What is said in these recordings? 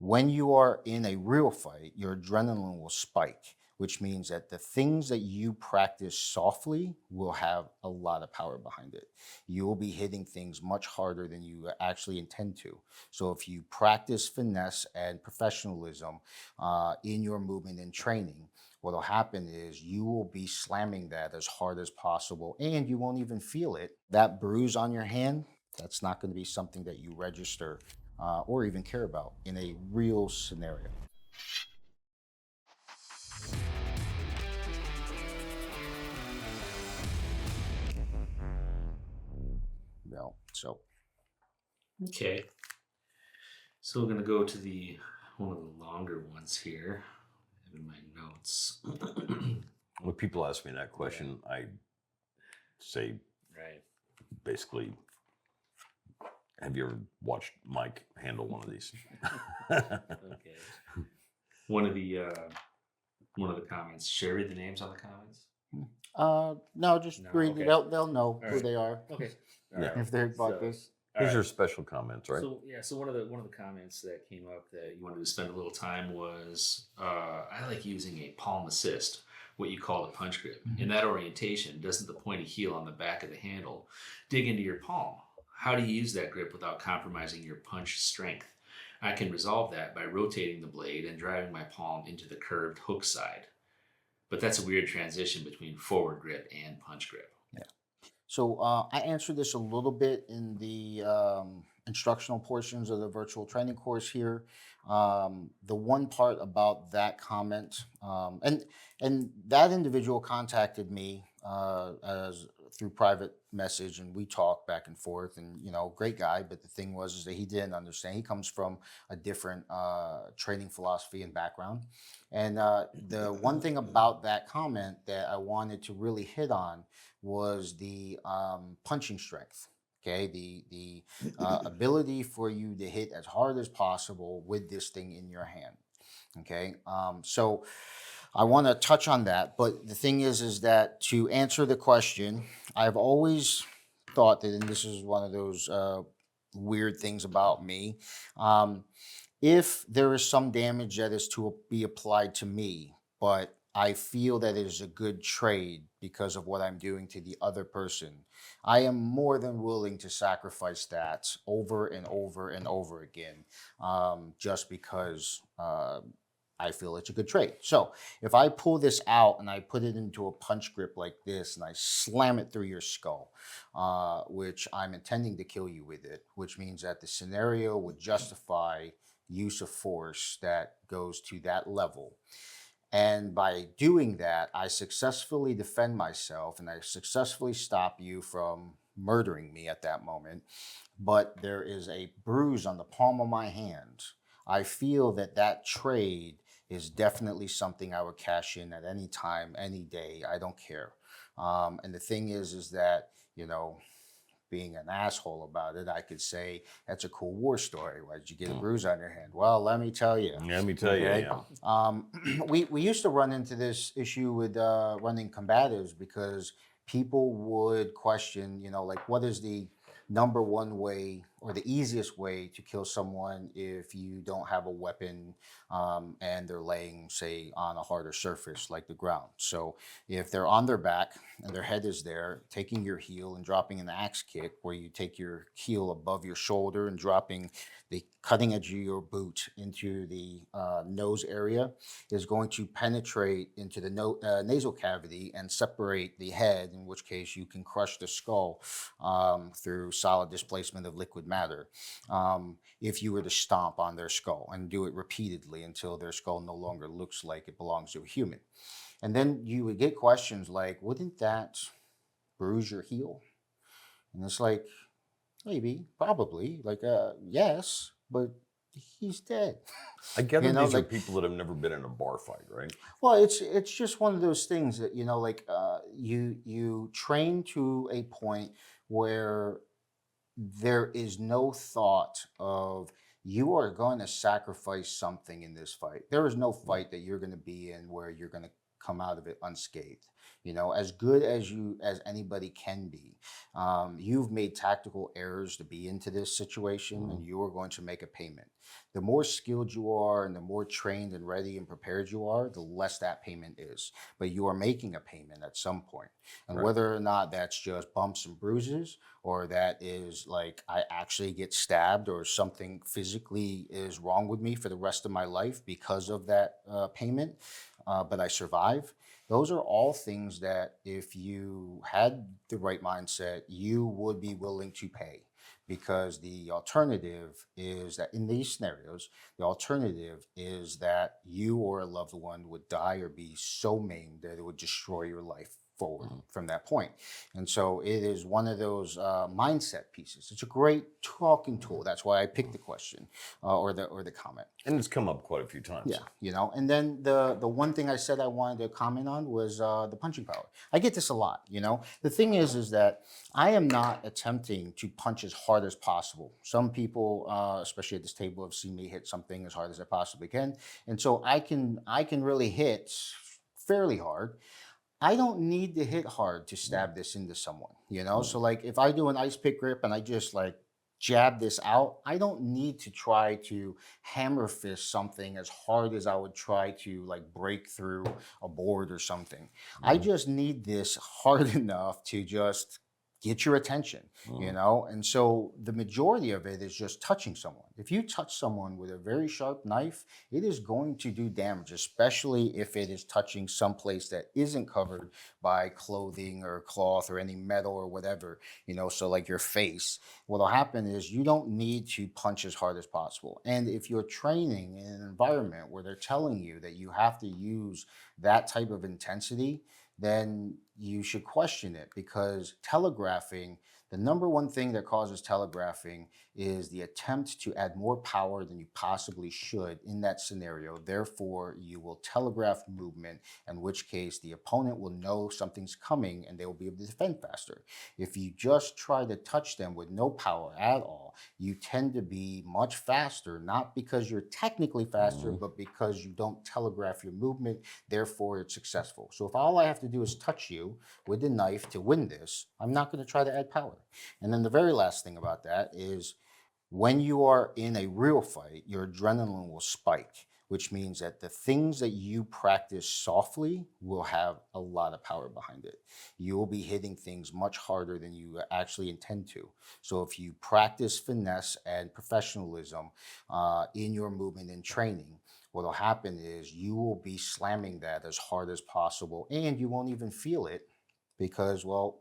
When you are in a real fight, your adrenaline will spike, which means that the things that you practice softly will have a lot of power behind it. You will be hitting things much harder than you actually intend to. So, if you practice finesse and professionalism in your movement and training, what will happen is you will be slamming that as hard as possible and you won't even feel it. That bruise on your hand, that's not going to be something that you register or even care about in a real scenario. So Okay. So we're gonna go to the one of the longer ones here. I have in my notes. When people ask me that question, I say Right. basically, have you ever watched Mike handle one of these? Okay. One of the comments. Should I read the names on the comments? no, just No. read it. Okay. They'll know All who right. they are Okay. All Yeah. right. if they bought So, this. all These right. are special comments, right? So one of the comments that came up that you wanted to spend a little time was I like using a palm assist, what you call a punch grip. In that orientation, doesn't the pointy heel on the back of the handle dig into your palm? How do you use that grip without compromising your punch strength? I can resolve that by rotating the blade and driving my palm into the curved hook side. But that's a weird transition between forward grip and punch grip. Yeah. So I answered this a little bit in the instructional portions of the virtual training course here. The one part about that comment, and that individual contacted me as through private message, and we talked back and forth. And great guy. But the thing was is that he didn't understand. He comes from a different training philosophy and background. And the one thing about that comment that I wanted to really hit on was the punching strength. Okay, the ability for you to hit as hard as possible with this thing in your hand. Okay, so I want to touch on that, but the thing is that to answer the question, I've always thought that, and this is one of those weird things about me. Um, if there is some damage that is to be applied to me, but I feel that it is a good trade because of what I'm doing to the other person, I am more than willing to sacrifice that over and over and over again, just because I feel it's a good trade. So if I pull this out and I put it into a punch grip like this and I slam it through your skull, which I'm intending to kill you with it, which means that the scenario would justify use of force that goes to that level. And by doing that, I successfully defend myself and I successfully stop you from murdering me at that moment. But there is a bruise on the palm of my hand. I feel that that trade is definitely something I would cash in at any time, any day. I don't care. And the thing is that, being an asshole about it, I could say that's a cool war story. Why did you get a bruise on your hand? Well, let me tell you. Let me tell you, Okay. yeah. We used to run into this issue with running combatives because people would question, like what is the number one way or the easiest way to kill someone if you don't have a weapon and they're laying, say, on a harder surface like the ground. So if they're on their back and their head is there, taking your heel and dropping an axe kick where you take your heel above your shoulder and dropping the cutting edge of your boot into the nose area is going to penetrate into the nasal cavity and separate the head, in which case you can crush the skull through solid displacement of liquid matter. If you were to stomp on their skull and do it repeatedly until their skull no longer looks like it belongs to a human. And then you would get questions like, wouldn't that bruise your heel? And it's like, maybe, probably, like, yes, but he's dead. I gather these are Like, people that have never been in a bar fight, right? well, it's just one of those things that like you train to a point where there is no thought of you are going to sacrifice something in this fight. There is no fight that you're going to be in where you're going to come out of it unscathed. As good as anybody can be, you've made tactical errors to be into this situation, and you are going to make a payment. The more skilled you are and the more trained and ready and prepared you are, the less that payment is. But you are making a payment at some point. And Right. whether or not that's just bumps and bruises, or that is like I actually get stabbed or something physically is wrong with me for the rest of my life because of that payment, but I survive. Those are all things that if you had the right mindset, you would be willing to pay. Because the alternative is that in these scenarios, the alternative is that you or a loved one would die or be so maimed that it would destroy your life forward from that point. And so it is one of those mindset pieces. It's a great talking tool. That's why I picked the question or the comment. And it's come up quite a few times. Yeah. And then the one thing I said I wanted to comment on was the punching power. I get this a lot. The thing is that I am not attempting to punch as hard as possible. Some people, especially at this table, have seen me hit something as hard as I possibly can, and so I can really hit fairly hard. I don't need to hit hard to stab this into someone. So like if I do an ice pick grip and I just like jab this out, I don't need to try to hammer fist something as hard as I would try to like break through a board or something. I just need this hard enough to just get your attention. And so the majority of it is just touching someone. If you touch someone with a very sharp knife, it is going to do damage, especially if it is touching someplace that isn't covered by clothing or cloth or any metal or whatever. So like your face, what'll happen is you don't need to punch as hard as possible. And if you're training in an environment where they're telling you that you have to use that type of intensity, then you should question it, because telegraphing, the number one thing that causes telegraphing is the attempt to add more power than you possibly should in that scenario. Therefore, you will telegraph movement, in which case the opponent will know something's coming and they will be able to defend faster. If you just try to touch them with no power at all, you tend to be much faster, not because you're technically faster, but because you don't telegraph your movement. Therefore, it's successful. So if all I have to do is touch you with the knife to win this, I'm not going to try to add power. And then the very last thing about that is when you are in a real fight, your adrenaline will spike, which means that the things that you practice softly will have a lot of power behind it. You will be hitting things much harder than you actually intend to. So if you practice finesse and professionalism in your movement and training, what will happen is you will be slamming that as hard as possible, and you won't even feel it because, well,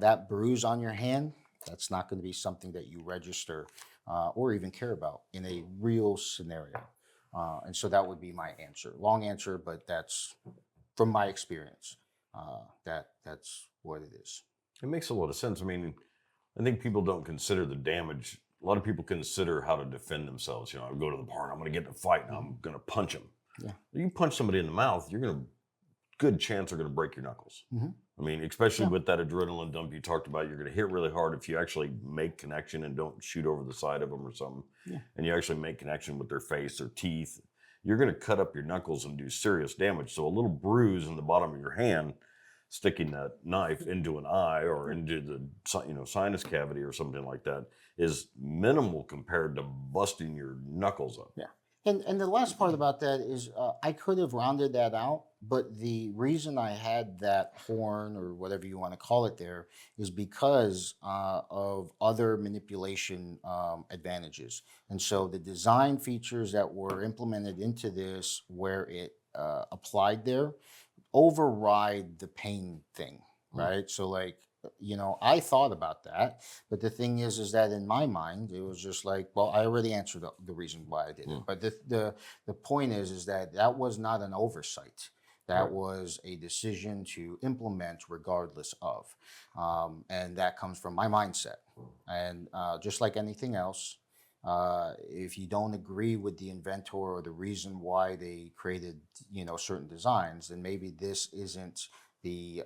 that bruise on your hand, that's not going to be something that you register or even care about in a real scenario. And so that would be my answer. Long answer, but that's from my experience. That's what it is. It makes a lot of sense. I mean, I think people don't consider the damage. A lot of people consider how to defend themselves. I go to the bar and I'm going to get in a fight and I'm going to punch them. Yeah. You punch somebody in the mouth, good chance they're going to break your knuckles. I mean, especially with that adrenaline dump you talked about, you're going to hit really hard if you actually make connection and don't shoot over the side of them or something. Yeah. And you actually make connection with their face or teeth. You're going to cut up your knuckles and do serious damage. So a little bruise in the bottom of your hand, sticking that knife into an eye or into the sinus cavity or something like that, is minimal compared to busting your knuckles up. Yeah. And the last part about that is I could have rounded that out, but the reason I had that horn or whatever you want to call it there is because of other manipulation advantages. And so the design features that were implemented into this where it applied there override the pain thing, right? So like, I thought about that, but the thing is that in my mind, it was just like, well, I already answered the reason why I did it. But the point is that was not an oversight. That was a decision to implement regardless of. And that comes from my mindset. And just like anything else, if you don't agree with the inventor or the reason why they created, certain designs, then maybe this isn't the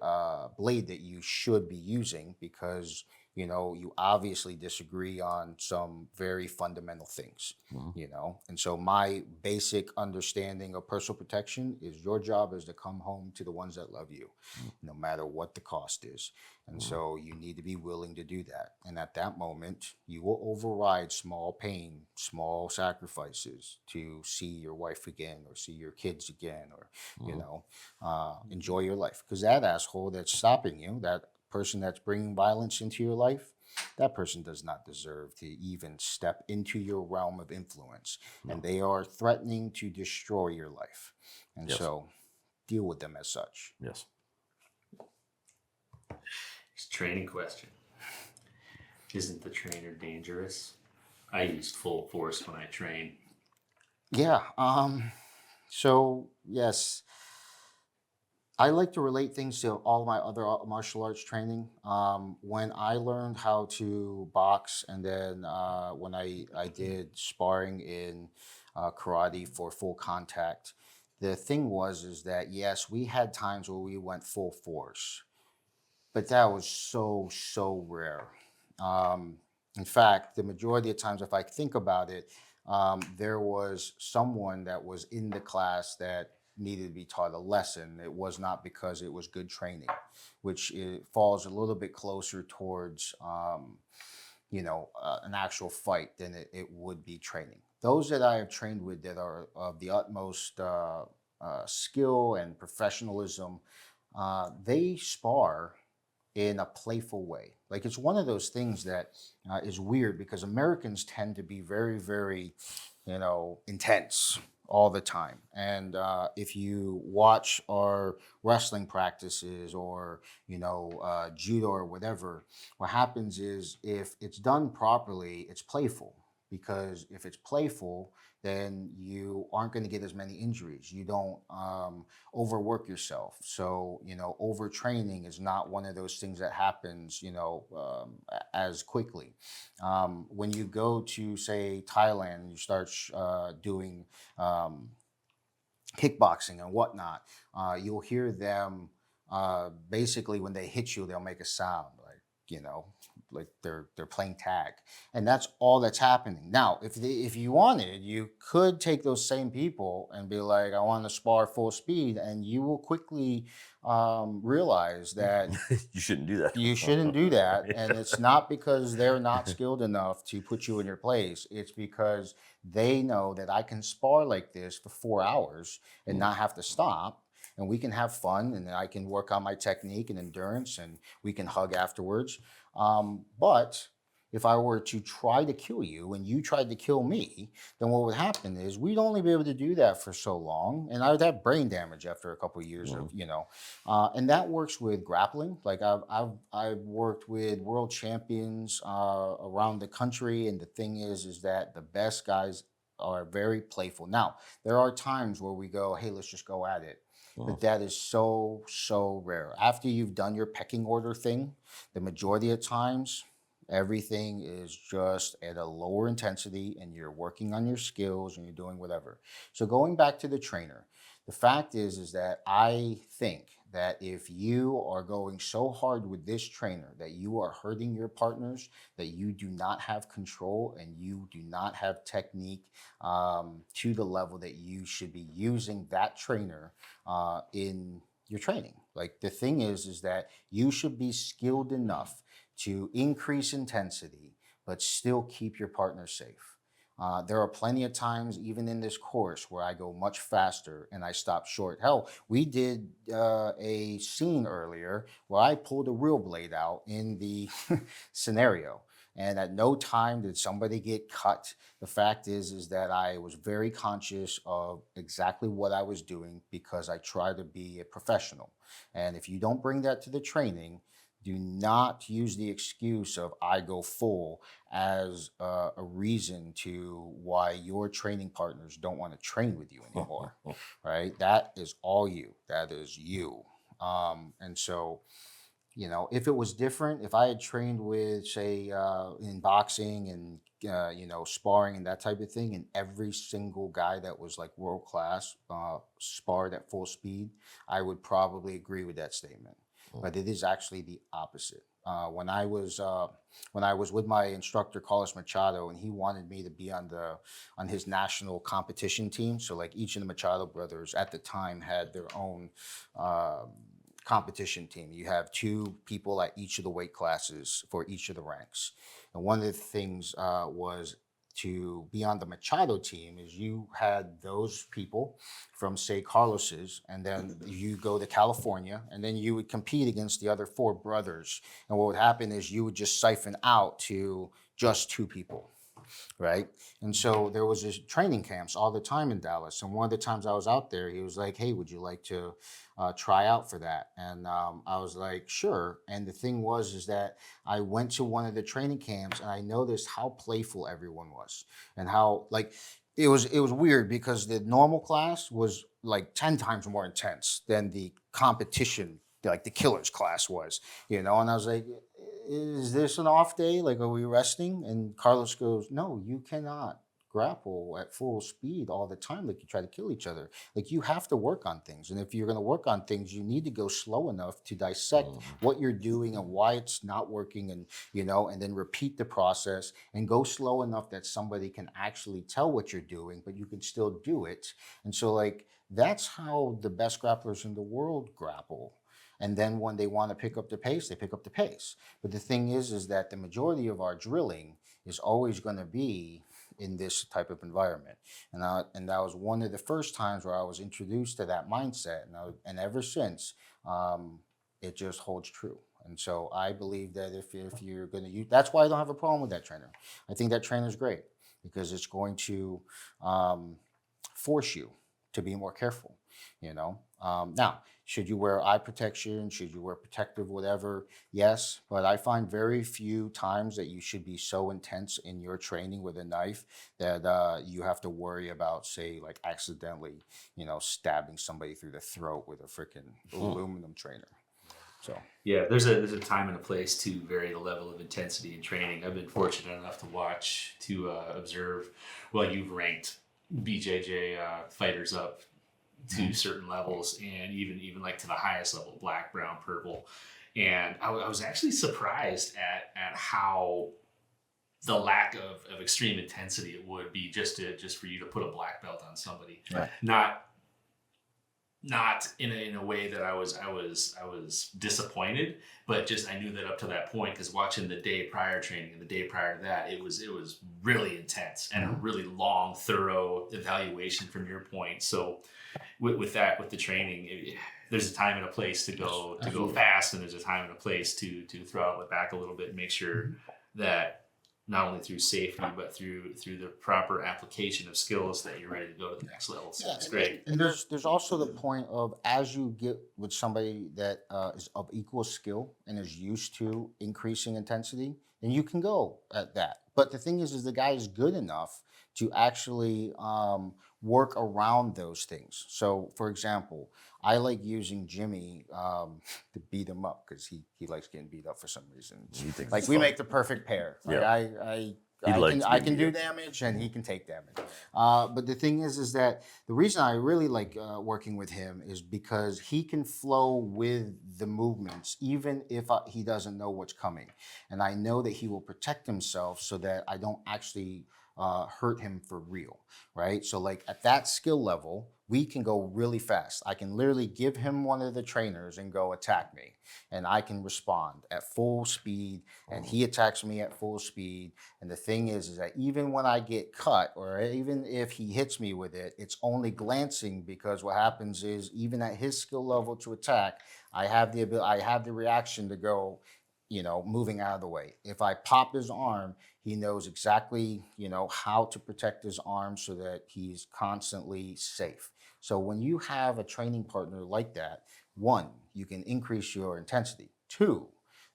blade that you should be using because you obviously disagree on some very fundamental things, and so my basic understanding of personal protection is your job is to come home to the ones that love you, no matter what the cost is. And so you need to be willing to do that. And at that moment, you will override small pain, small sacrifices to see your wife again or see your kids again or, enjoy your life. Because that asshole that's stopping you, that person that's bringing violence into your life, that person does not deserve to even step into your realm of influence. And they are threatening to destroy your life. And Yes. so deal with them as such. Yes. Training question. Isn't the trainer dangerous? I use full force when I train. Yeah. So yes, I like to relate things to all my other martial arts training. When I learned how to box, and then when I did sparring in karate for full contact, the thing was is that yes, we had times where we went full force, but that was so rare. Um, in fact, the majority of times, if I think about it, there was someone that was in the class that needed to be taught a lesson. It was not because it was good training, which falls a little bit closer towards an actual fight than it would be training. Those that I have trained with that are of the utmost skill and professionalism, they spar in a playful way. Like it's one of those things that is weird because Americans tend to be very, very, intense all the time. And if you watch our wrestling practices or, judo or whatever, what happens is if it's done properly, it's playful. Because if it's playful, then you aren't going to get as many injuries. You don't overwork yourself. So, overtraining is not one of those things that happens, as quickly. When you go to, say, Thailand, and you start doing kickboxing and whatnot, you'll hear them basically when they hit you, they'll make a sound like they're playing tag, and that's all that's happening. Now, if you wanted, you could take those same people and be like, I want to spar full speed, and you will quickly realize that You shouldn't do that. you shouldn't do that. And it's not because they're not skilled enough to put you in your place. It's because they know that I can spar like this for 4 hours and not have to stop. And we can have fun and I can work on my technique and endurance and we can hug afterwards. But if I were to try to kill you and you tried to kill me, then what would happen is we'd only be able to do that for so long. And I would have brain damage after a couple of years of, and that works with grappling. Like I've worked with world champions around the country. And the thing is that the best guys are very playful. Now, there are times where we go, hey, let's just go at it. But that is so rare. After you've done your pecking order thing, the majority of times, everything is just at a lower intensity and you're working on your skills and you're doing whatever. So going back to the trainer, the fact is that I think that if you are going so hard with this trainer that you are hurting your partners, that you do not have control and you do not have technique to the level that you should be using that trainer in your training. Like the thing is that you should be skilled enough to increase intensity, but still keep your partner safe. There are plenty of times, even in this course, where I go much faster and I stop short. Hell, we did a scene earlier where I pulled a real blade out in the scenario. And at no time did somebody get cut. The fact is that I was very conscious of exactly what I was doing because I try to be a professional. And if you don't bring that to the training, do not use the excuse of I go full as a reason to why your training partners don't want to train with you anymore, right? That is all you. That is you. And so, if it was different, if I had trained with, say, in boxing and, sparring and that type of thing, and every single guy that was like world class sparred at full speed, I would probably agree with that statement. But it is actually the opposite. When I was with my instructor Carlos Machado, and he wanted me to be on his national competition team. So like each of the Machado brothers at the time had their own competition team. You have two people at each of the weight classes for each of the ranks. And one of the things was to be on the Machado team is you had those people from say Carlos's, and then you go to California, and then you would compete against the other four brothers. And what would happen is you would just siphon out to just two people, right? And so there was this training camps all the time in Dallas. And one of the times I was out there, he was like, "Hey, would you like to try out for that?" And I was like, "Sure." And the thing was, is that I went to one of the training camps, and I noticed how playful everyone was, and how like it was weird because the normal class was like 10 times more intense than the competition, like the killers class was, And I was like, is this an off day? Like, are we resting? And Carlos goes, no, you cannot grapple at full speed all the time like you try to kill each other. Like, you have to work on things. And if you're going to work on things, you need to go slow enough to dissect what you're doing and why it's not working, and then repeat the process and go slow enough that somebody can actually tell what you're doing, but you can still do it. And so, like, that's how the best grapplers in the world grapple. And then when they want to pick up the pace, they pick up the pace. But the thing is that the majority of our drilling is always going to be in this type of environment. And that was one of the first times where I was introduced to that mindset. And ever since, it just holds true. And so I believe that if you're going to use, that's why I don't have a problem with that trainer. I think that trainer is great because it's going to force you to be more careful, Now, should you wear eye protection? Should you wear protective whatever? Yes, but I find very few times that you should be so intense in your training with a knife that you have to worry about, say, like accidentally, stabbing somebody through the throat with a freaking aluminum trainer. So yeah, there's a time and a place to vary the level of intensity in training. I've been fortunate enough to observe. Well, you've ranked BJJ fighters up to certain levels, and even like to the highest level, black, brown, purple. And I was actually surprised at how the lack of extreme intensity it would be just for you to put a black belt on somebody. Right. Not in a way that I was disappointed, but just I knew that up to that point, because watching the day prior training and the day prior to that, it was really intense and a really long, thorough evaluation from your point. So with the training, there's a time and a place to go fast, and there's a time and a place to throttle it back a little bit and make sure that not only through safety, but through the proper application of skills that you're ready to go to the next level. So it's great. And there's also the point of, as you get with somebody that is of equal skill and is used to increasing intensity, then you can go at that. But the thing is the guy is good enough to actually work around those things. So, for example, I like using Jimmy to beat him up because he likes getting beat up for some reason. Like, we make the perfect pair. Like, Yeah. I can do damage and he can take damage. But the thing is that the reason I really like working with him is because he can flow with the movements, even if he doesn't know what's coming. And I know that he will protect himself so that I don't actually hurt him for real, right? So like at that skill level, we can go really fast. I can literally give him one of the trainers and go attack me, and I can respond at full speed, and he attacks me at full speed. And the thing is that even when I get cut, or even if he hits me with it, it's only glancing, because what happens is even at his skill level to attack, I have the reaction to go, moving out of the way. If I pop his arm, he knows exactly, how to protect his arm so that he's constantly safe. So when you have a training partner like that, one, you can increase your intensity. Two,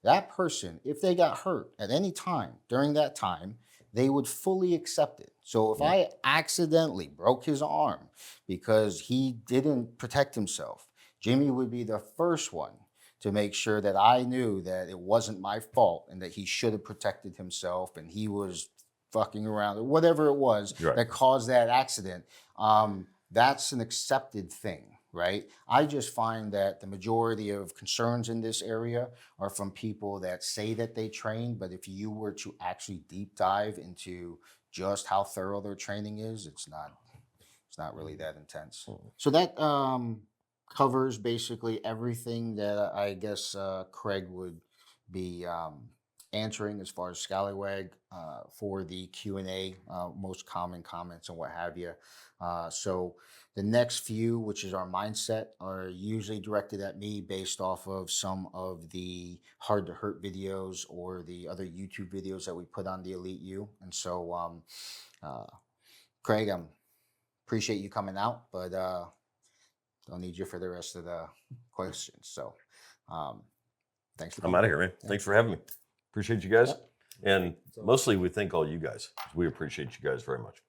that person, if they got hurt at any time during that time, they would fully accept it. So if I accidentally broke his arm because he didn't protect himself, Jimmy would be the first one to make sure that I knew that it wasn't my fault and that he should have protected himself and he was fucking around or whatever it was that caused that accident. That's an accepted thing. right? I just find that the majority of concerns in this area are from people that say that they train, but if you were to actually deep dive into just how thorough their training is, it's not really that intense. So that covers basically everything that I guess Craig would be answering as far as Scallywag for the Q&A, most common comments and what have you. So the next few, which is our mindset, are usually directed at me based off of some of the hard to hurt videos or the other YouTube videos that we put on the Elite U. And so, Craig, appreciate you coming out, but don't need you for the rest of the questions. So, thanks for I'm coming. out of here, man. Yeah. Thanks for having me. Appreciate you guys. Yep. And mostly we thank all you guys. We appreciate you guys very much.